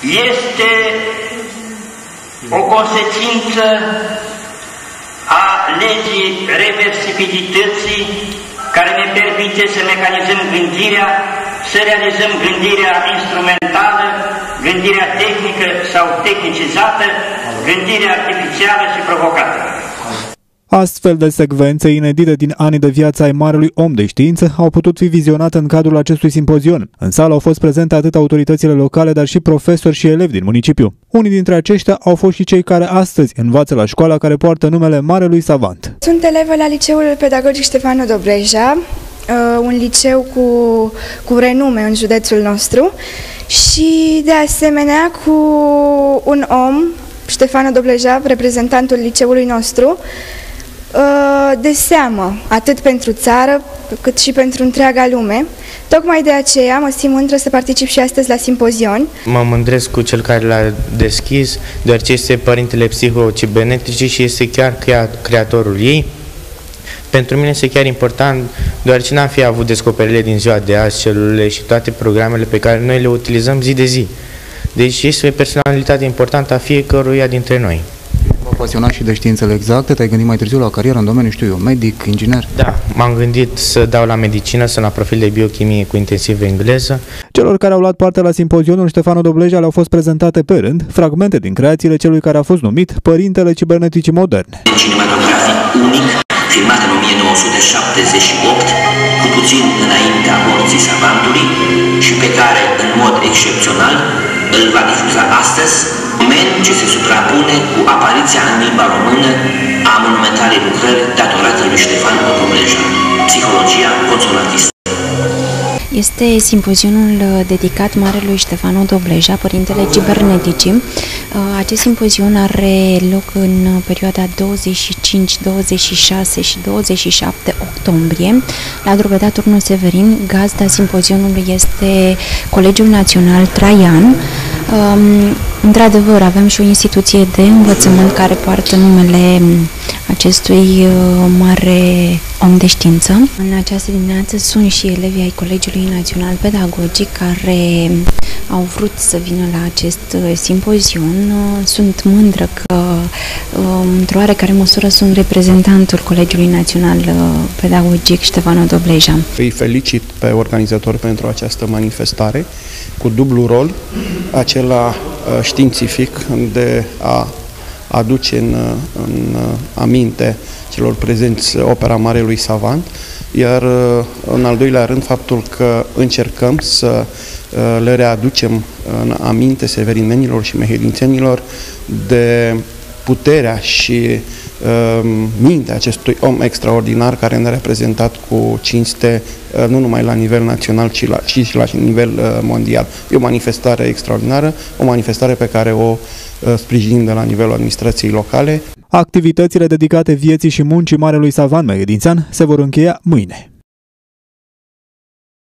este o consecință a legii reversibilității care ne permite să mecanizăm gândirea, să realizăm gândirea instrumentală, gândirea tehnică sau tehnicizată, gândirea artificială și provocată. Astfel de secvențe inedite din anii de viață ai marelui om de știință au putut fi vizionate în cadrul acestui simpozion. În sală au fost prezente atât autoritățile locale, dar și profesori și elevi din municipiu. Unii dintre aceștia au fost și cei care astăzi învață la școala care poartă numele marelui savant. Sunt elevă la Liceul Pedagogic Ștefano Dobreja, un liceu cu renume în județul nostru și de asemenea cu un om, Ștefano Dobreja, reprezentantul liceului nostru, de seamă, atât pentru țară, cât și pentru întreaga lume. Tocmai de aceea mă simt mândră să particip și astăzi la simpozion. Mă mândresc cu cel care l-a deschis, deoarece este părintele psihociberneticii și este chiar creatorul ei. Pentru mine este chiar important, deoarece n-am fi avut descoperirile din ziua de azi, celulele și toate programele pe care noi le utilizăm zi de zi. Deci este o personalitate importantă a fiecăruia dintre noi. V-a pasionat și de științele exacte? Te-ai gândit mai târziu la carieră în domeniu, știu eu, medic, inginer? Da, m-am gândit să dau la medicină, sunt la profil de biochimie cu intensivă engleză. Celor care au luat parte la simpozionul Ștefano Dobreja le-au fost prezentate pe rând fragmente din creațiile celui care a fost numit Părintele Ciberneticii Moderne. Cinematografic unic, filmat în 1978, cu puțin înaintea morții savantului și pe care, în mod excepțional, îl va difuza astăzi, moment ce se suprapune cu apariția în limba română a monumentalei lucrări datorate lui Ștefano Dobreja, Psihologia consonatistă. Este simpozionul dedicat marelui Ștefano Dobreja, Părintele Ciberneticii. Acest simpozion are loc în perioada 25, 26 și 27 octombrie la Drobeta Turnu Severin. Gazda simpozionului este Colegiul Național Traian. Într-adevăr, avem și o instituție de învățământ care poartă numele acestui mare om de știință. În această dimineață sunt și elevii ai Colegiului Național Pedagogic care au vrut să vină la acest simpozion. Sunt mândră că, într-o oarecare măsură, sunt reprezentantul Colegiului Național Pedagogic Ștefano Dobreja. Îi felicit pe organizator pentru această manifestare cu dublu rol, acela științific de a aduce în aminte celor prezenți opera Marelui Savant, iar în al doilea rând faptul că încercăm să le readucem în aminte severinenilor și mehedințenilor de puterea și mintea acestui om extraordinar care ne-a reprezentat cu cinste nu numai la nivel național, ci și la nivel mondial. E o manifestare extraordinară, o manifestare pe care o sprijinim de la nivelul administrației locale. Activitățile dedicate vieții și muncii marelui savant mehedințean se vor încheia mâine.